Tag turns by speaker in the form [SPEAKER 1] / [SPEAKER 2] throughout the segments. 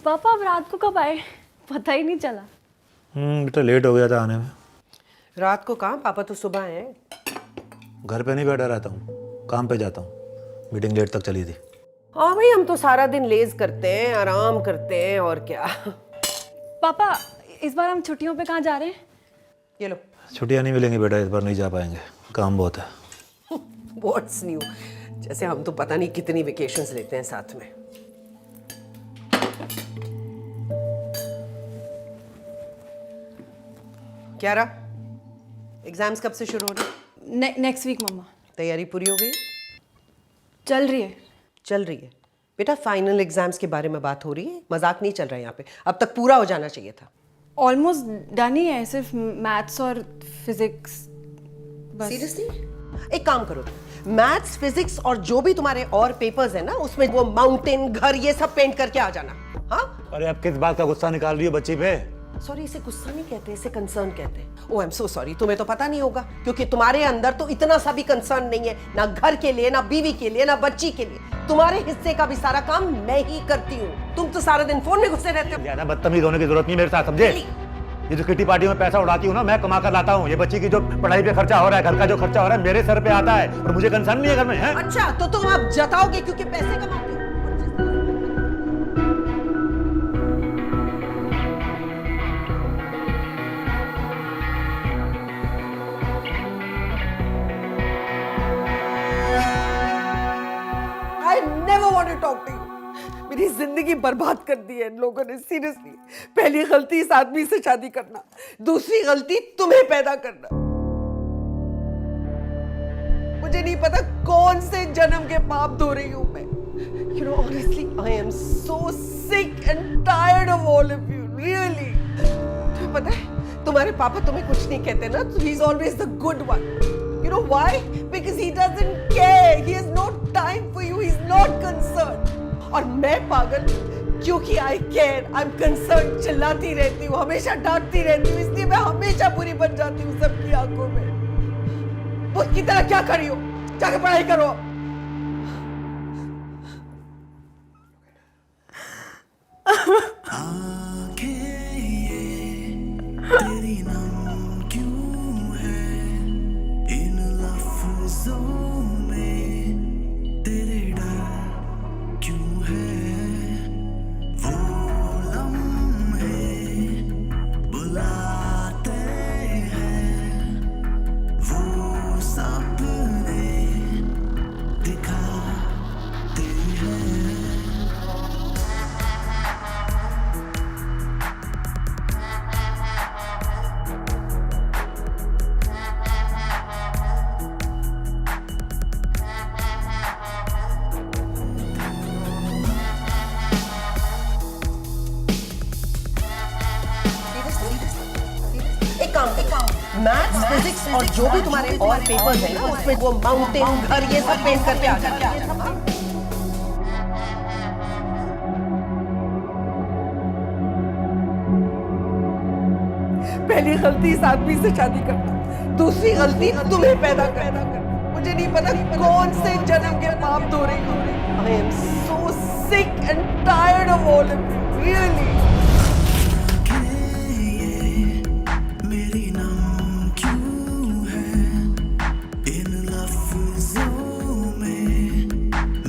[SPEAKER 1] पापा अब रात को कब आए? पता ही नहीं चला।
[SPEAKER 2] बेटा लेट हो गया था आने में।
[SPEAKER 3] रात को कहाँ, पापा तो सुबह आए हैं।
[SPEAKER 2] घर पे नहीं बैठा रहता हूँ, काम पे जाता हूँ। मीटिंग लेट तक चली थी।
[SPEAKER 3] हाँ भाई, हम तो सारा दिन लेज करते हैं, आराम करते हैं और क्या।
[SPEAKER 1] पापा इस बार हम छुट्टियों पे कहाँ जा रहे हैं?
[SPEAKER 3] ये लो।
[SPEAKER 2] छुट्टियाँ नहीं मिलेंगी बेटा, इस बार नहीं जा पाएंगे, काम बहुत है।
[SPEAKER 3] व्हाट्स न्यू, जैसे हम तो पता नहीं कितनी वेकेशंस लेते हैं साथ में। क्या रहा, एग्जाम्स कब से शुरू हो रहे?
[SPEAKER 1] नेक्स्ट वीक मम्मा।
[SPEAKER 3] तैयारी पूरी हो गई?
[SPEAKER 1] चल रही है।
[SPEAKER 3] चल रही है बेटा। फाइनल एग्जाम्स के बारे में बात हो रही है, मजाक नहीं चल रहा है यहाँ पे। अब तक पूरा हो जाना चाहिए था।
[SPEAKER 1] ऑलमोस्ट डन ही है, सिर्फ मैथ्स और फिजिक्स बस।
[SPEAKER 3] सीरियसली? एक काम करो, मैथ्स, फिजिक्स और जो भी तुम्हारे और पेपर्स है ना, उसमें वो माउंटेन, घर, ये सब पेंट करके आ जाना। हाँ?
[SPEAKER 2] अरे अब किस बात का गुस्सा निकाल रही हो बच्ची पे?
[SPEAKER 3] सॉरी, इसे गुस्सा नहीं कहते, इसे कंसर्न कहते हैं। ओह आई एम सो सॉरी, तुम्हें तो पता नहीं होगा क्योंकि तुम्हारे अंदर तो इतना सा भी कंसर्न नहीं है, ना घर के लिए, ना बीवी के लिए, ना बच्ची के लिए। तुम्हारे हिस्से का भी सारा काम मैं ही करती हूँ। तुम तो सारा दिन फोन में घुसे रहते हो।
[SPEAKER 2] ज्यादा बदतमीज होने की जरूरत नहीं मेरे साथ, समझे? ये जो किटी पार्टी में पैसा उड़ाती हूँ ना, मैं कमा कर लाता हूँ। ये बच्ची की जो पढ़ाई पे खर्चा हो रहा है, घर का जो खर्चा हो रहा है, मेरे सर पे आता है और मुझे कंसर्न नहीं है घर में, है?
[SPEAKER 3] अच्छा, तो तुम अब जताओगे क्योंकि पैसे कमाते हो। I never want to talk to you. मेरी जिंदगी बर्बाद कर दी है इन लोगों ने, सीरियसली। पहली गलती इस आदमी से शादी करना, दूसरी गलती तुम्हें पैदा करना। मुझे नहीं पता कौन से जन्म के पाप धो रही हूं मैं। You know, honestly, I am so sick and tired of all of you. Really. तुम्हें पता है, तुम्हारे पापा तुम्हें कुछ नहीं कहते ना, so he's always the good one. You know why? Because he doesn't care. He has no time for you. He's not concerned. और मैं पागल, क्योंकि I care, I'm concerned, चिल्लाती रहती हूँ, हमेशा डांटती रहती हूँ, इसलिए मैं हमेशा बुरी बन जाती हूँ सबकी आंखों में। बुत की तरह क्या करी हो? जाके पढ़ाई करो।
[SPEAKER 4] तेरी नाम क्यों है इन लफ्जों में, तेरे डर क्यों है वो लम्हे बुलाते हैं, वो सपने दिखाते हैं।
[SPEAKER 3] एक काम, मैथ्स, फिजिक्स और जो भी तुम्हारे और पेपर्स है ना, उसमें वो माउंटेन, घर, ये सब पेंट करके आ जाना। पहली गलती इस आदमी से शादी करना, दूसरी गलती तुम्हें पैदा करना। मुझे नहीं पता कौन से जन्म के पाप धो रही हूँ। I am so sick and tired of all of you. Really.
[SPEAKER 4] मेरी नाम क्यों है इन लफ्जों में,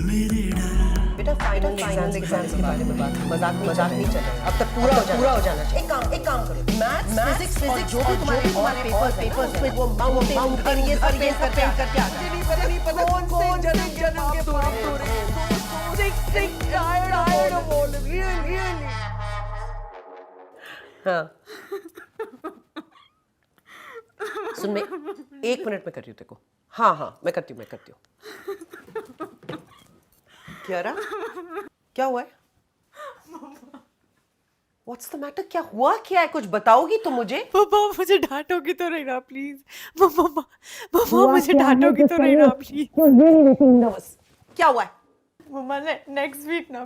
[SPEAKER 4] मेरे डर।
[SPEAKER 3] बेटा फाइनल एग्जाम्स के बारे में बात, मजाक नहीं चल रहा है। अब तक पूरा हो जाना चाहिए। एक काम करो, मैथ्स, फिजिक्स और जो भी तुम्हारे और पेपर्स उसमें वो माउंटेन, घर, ये सब पेंट करके आ जाना। मुझे नहीं पता कौन से जन्म के पाप धो रहे हैं। Sick, tired of all of you. Really. हाँ। सुन, मैं 1 मिनट में करती हूँ तेरे को। हाँ, मैं करती हूँ। क्या रहा? क्या हुआ है? What's the matter? क्या हुआ क्या है? कुछ बताओगी तो मुझे?
[SPEAKER 5] मम्मा मुझे डांटोगी तो नहीं ना प्लीज। मम्मा मुझे डांटोगी तो नहीं ना प्लीज।
[SPEAKER 3] क्या हुआ है?
[SPEAKER 5] मम्मा नेक्स्ट वीक ना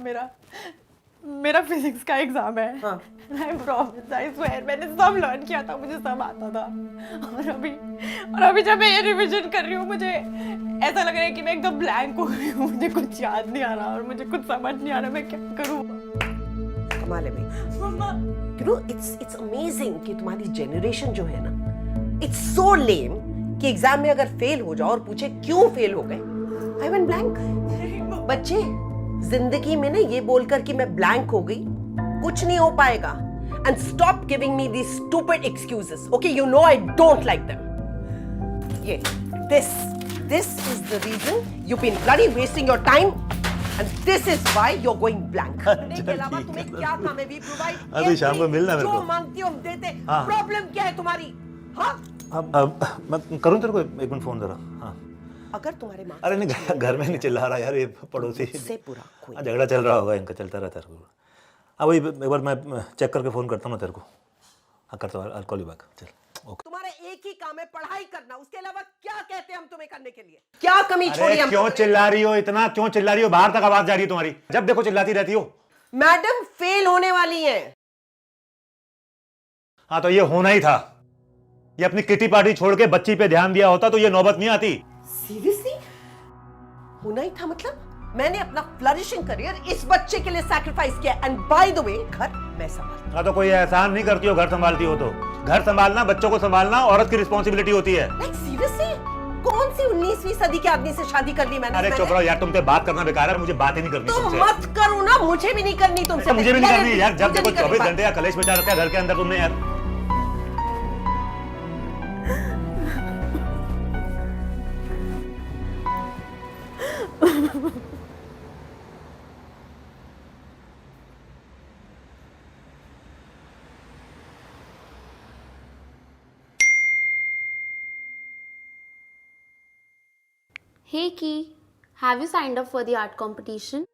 [SPEAKER 5] मेरा फिजिक्स का एग्जाम है। आई प्रॉमिस, आई स्वेयर, मैंने सब लर्न किया था, मुझे सब आता था। और अभी जब मैं ये रिवीजन कर रही हूँ, मुझे ऐसा लग रहा है कि मैं एकदम ब्लैंक हो गई हूँ। मुझे कुछ याद नहीं आ रहा और मुझे कुछ समझ नहीं आ रहा मैं क्या करूँ।
[SPEAKER 3] संभाले भी। You know, it's amazing कि तुम्हारी जनरेशन जो है ना, it's so lame कि एग्जाम में अगर फेल हो जाओ और पूछे क्यों फेल हो गए, I went blank। बच्चे, जिंदगी में ना ये बोलकर कि मैं ब्लैंक हो गई कुछ नहीं हो पाएगा। And stop giving me these stupid excuses. Okay, you know I don't like them. Yeah, this is the reason you've been bloody wasting your time, and this is why you're going blank. पढ़ने के अलावा तुम्हें क्या काम है? We provide
[SPEAKER 2] अभी शाम को मिलना मेरे को।
[SPEAKER 3] जो मांगती हो हम देते।
[SPEAKER 2] हाँ।
[SPEAKER 3] प्रॉब्लम क्या है तुम्हारी? हाँ?
[SPEAKER 2] अब मैं करूँ तेरे को एक मिनट फोन जरा। हाँ
[SPEAKER 3] अगर तुम्हारे माँ
[SPEAKER 2] अरे नहीं, घर में नहीं चिल्ला रहा यार, ये पड़ोसी
[SPEAKER 3] से पूरा कोई
[SPEAKER 2] हाँ, झगड़ा चल रहा होगा इनका, चलता रहता है। हाँ वही एक बार मैं चेक करके फ़ोन करता हूँ ना तेरे को। हाँ करता हूँ, I'll call you back। चल ओके।
[SPEAKER 3] तुम्हारा एक ही काम है पढ़ाई करना, उसके अलावा क्या कहते हैं हम तुम्हें करने के लिए? क्या कमी छोड़ी
[SPEAKER 2] अरे
[SPEAKER 3] हम?
[SPEAKER 2] क्यों चिल्ला रही हो इतना, क्यों चिल्ला रही हो? बाहर तक आवाज जा रही है तुम्हारी, जब देखो चिल्लाती रहती हो।
[SPEAKER 3] मैडम फेल होने वाली हैं।
[SPEAKER 2] हाँ तो ये होना ही था। ये अपनी किटी पार्टी छोड़ के बच्ची पे ध्यान दिया होता तो ये नौबत नहीं आती।
[SPEAKER 3] सीरियसली होना ही था? मतलब मैंने अपना फ्लरिशिंग करियर इस बच्चे के लिए सैक्रिफाइस किया, एंड बाय द वे घर मैं संभालती।
[SPEAKER 2] हाँ तो कोई एहसान नहीं करती हो घर संभालती हो तो? घर संभालना, बच्चों को संभालना औरत की रिस्पॉन्सिबिलिटी होती है।
[SPEAKER 3] लाइक सीरियसली कौन सी 19वीं सदी के आदमी से शादी कर ली मैंने?
[SPEAKER 2] अरे चुप रहो यार, तुमसे बात करना बेकार है, मुझे बात ही नहीं करनी
[SPEAKER 3] तुम
[SPEAKER 2] तुमसे।
[SPEAKER 3] मत करो ना, मुझे भी नहीं करनी तुमसे।
[SPEAKER 2] मुझे भी नहीं करनी यार, जब
[SPEAKER 3] मुझे
[SPEAKER 2] देखो
[SPEAKER 3] नहीं करनी
[SPEAKER 2] 24 घंटे या कलेश बचा रखा है घर के अंदर तुमने यार।
[SPEAKER 6] Hey Ki, have you signed up for the art competition?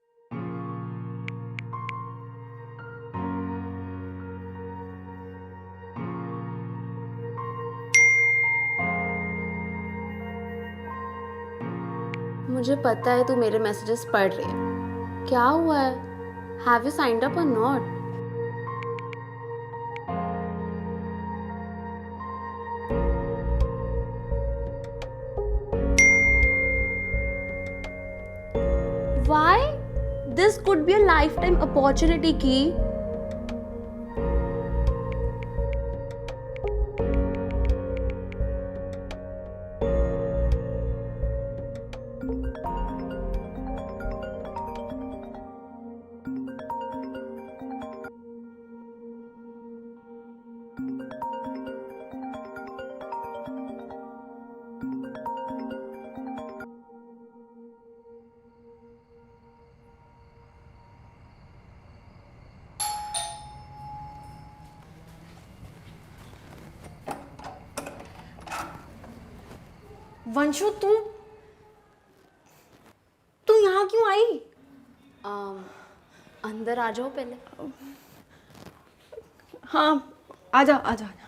[SPEAKER 6] मुझे पता है तू मेरे मैसेजेस पढ़ रही है। क्या हुआ है? Have you signed up or not? Why? This could be a lifetime opportunity, Ki.
[SPEAKER 1] Vanshu तू यहाँ क्यों आई?
[SPEAKER 6] अंदर आ जाओ पहले।
[SPEAKER 1] हाँ आजा आजा आजा।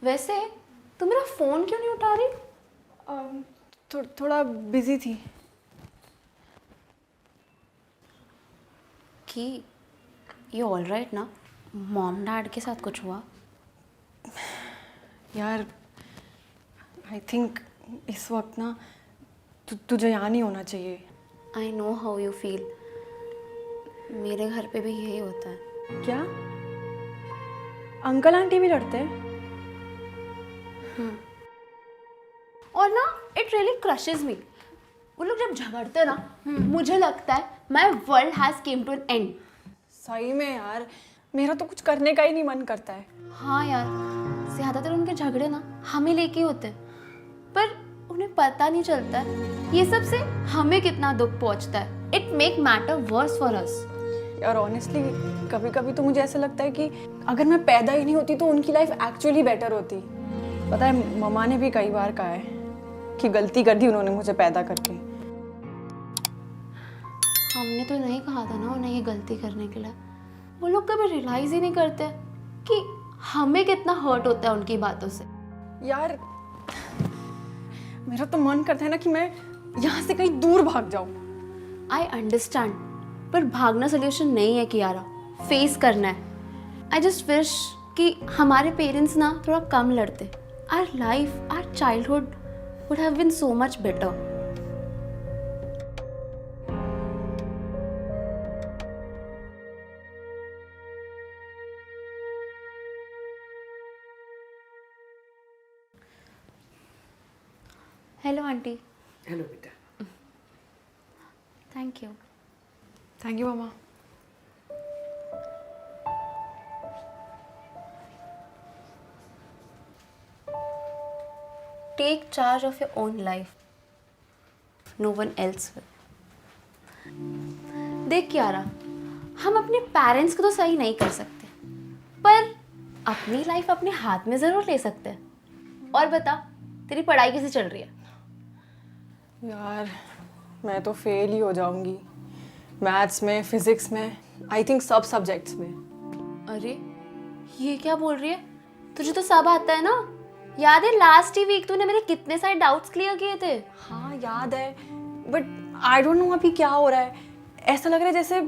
[SPEAKER 6] वैसे तू मेरा फोन क्यों नहीं उठा रही?
[SPEAKER 1] थोड़ा बिजी थी।
[SPEAKER 6] कि ये ऑल राइट ना? मॉम डैड के साथ कुछ हुआ?
[SPEAKER 1] यार आई थिंक इस वक्त ना तुझे यहाँ नहीं होना चाहिए।
[SPEAKER 6] I know how you feel. मेरे घर पे भी यही होता है।
[SPEAKER 1] क्या अंकल आंटी भी लड़ते हैं?
[SPEAKER 6] और ना इट रियली क्रशेस मी। वो लोग जब झगड़ते हैं ना, मुझे लगता है my world has came to an end.
[SPEAKER 1] सही में यार, मेरा तो कुछ करने का ही नहीं मन करता है।
[SPEAKER 6] हाँ यार, ज़्यादातर उनके झगड़े ना हमें लेके होते हैं, पर उन्हें पता नहीं चलता है ये सब से हमें कितना दुख पहुंचता है। It make matter worse for us.
[SPEAKER 1] यार ऑनेस्टली कभी कभी तो मुझे ऐसा लगता है कि अगर मैं पैदा ही नहीं होती तो उनकी लाइफ एक्चुअली बेटर होती। पता है मम्मा ने भी कई बार कहा है कि गलती कर दी उन्होंने मुझे पैदा करके।
[SPEAKER 6] हमने तो नहीं कहा था ना उन्हें ये गलती करने के लिए। वो लोग कभी रियलाइज ही नहीं करते कि हमें कितना हर्ट होता है उनकी बातों से।
[SPEAKER 1] यार मेरा तो मन करता है ना कि मैं यहाँ से कहीं दूर भाग जाऊँ।
[SPEAKER 6] आई अंडरस्टैंड, पर भागना सोल्यूशन नहीं है कियारा, फेस करना है। आई जस्ट विश कि हमारे पेरेंट्स ना थोड़ा कम लड़ते। Our life, our childhood would have been so much better. Hello aunty.
[SPEAKER 3] Hello बेटा।
[SPEAKER 6] Thank you.
[SPEAKER 1] थैंक यू मम्मा।
[SPEAKER 6] Take charge of your own life, no one else will. देख क्यारा, हम अपने पेरेंट्स को तो सही नहीं कर सकते, पर अपनी लाइफ अपने हाथ में ज़रूर ले सकते हैं। और बता, तेरी पढ़ाई कैसे चल रही है?
[SPEAKER 1] यार मैं तो फेल ही हो जाऊंगी, मैथ्स में, फिजिक्स में, आई थिंक सब सब्जेक्ट्स में।
[SPEAKER 6] अरे ये क्या बोल रही है? तुझे तो सब आता है ना? याद है लास्ट ही वीक तूने मेरे कितने सारे डाउट्स क्लियर किए थे।
[SPEAKER 1] हाँ याद है, बट आई डोंट नो अभी क्या हो रहा है। ऐसा लग रहा है जैसे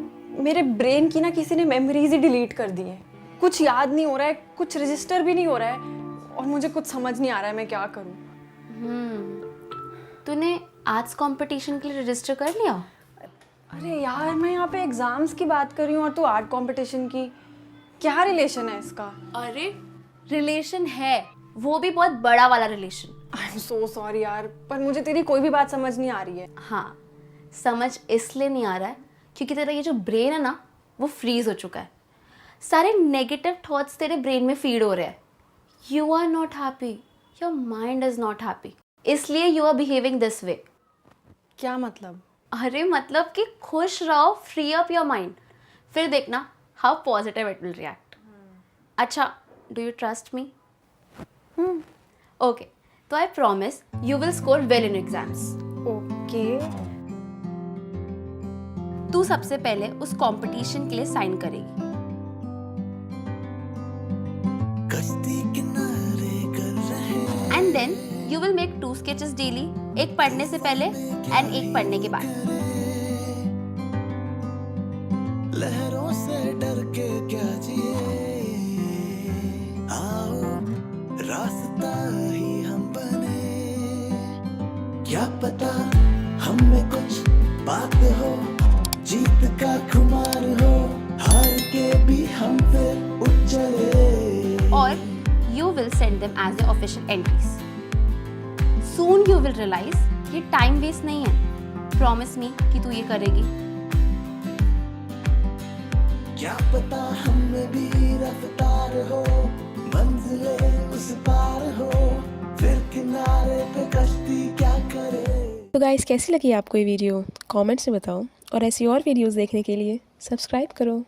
[SPEAKER 1] मेरे ब्रेन की ना किसी ने मेमोरीज ही डिलीट कर दी है। कुछ याद नहीं हो रहा है, कुछ रजिस्टर भी नहीं हो रहा है, और मुझे कुछ समझ नहीं आ रहा है मैं क्या करूँ।
[SPEAKER 6] तूने आर्ट्स कंपटीशन के लिए रजिस्टर कर लिया?
[SPEAKER 1] अरे यार मैं यहाँ पे एग्जाम्स की बात कर रही हूँ और तू आर्ट कंपटीशन की, क्या रिलेशन है इसका?
[SPEAKER 6] अरे रिलेशन है, वो भी बहुत बड़ा वाला relation.
[SPEAKER 1] I am so sorry यार, पर मुझे तेरी कोई भी बात समझ नहीं आ रही है।
[SPEAKER 6] हाँ, समझ इसलिए नहीं आ रहा है क्योंकि तेरा ये जो ब्रेन है ना, वो फ्रीज हो चुका है। सारे नेगेटिव थॉट्स तेरे ब्रेन में फीड हो रहे हैं। You are not happy, your mind is not happy, इसलिए you are behaving this way.
[SPEAKER 1] क्या मतलब?
[SPEAKER 6] अरे मतलब कि खुश रहो, फ्री अप योर माइंड, फिर देखना how positive it will react. अच्छा, do you trust me? Okay, तो I promise you will score well in exams.
[SPEAKER 1] Okay.
[SPEAKER 6] तू सबसे पहले उस कंपटीशन के लिए साइन करेगी।
[SPEAKER 4] कश्ती किनारे कर रहे
[SPEAKER 6] and then you will make 2 sketches daily, एक पढ़ने से पहले एंड एक पढ़ने के बाद।
[SPEAKER 4] लहरों से डर के क्या जिए, आओ रास्ता ही हम बने, क्या पता हम में कुछ बात हो, जीत का खुमार हो, हार के भी हम फिर उठ चले।
[SPEAKER 6] और you will send them as your official entries. Soon you will realize ये टाइम वेस्ट नहीं है। Promise me कि तू ये करेगी।
[SPEAKER 4] क्या पता हम में भी रफ्तार हो, मंजिले उस पार हो, फिर किनारे पे कश्ती क्या करे।
[SPEAKER 7] तो गाइस, कैसी लगी आपको ये वीडियो? कमेंट्स में बताओ, और ऐसी और वीडियोस देखने के लिए सब्सक्राइब करो।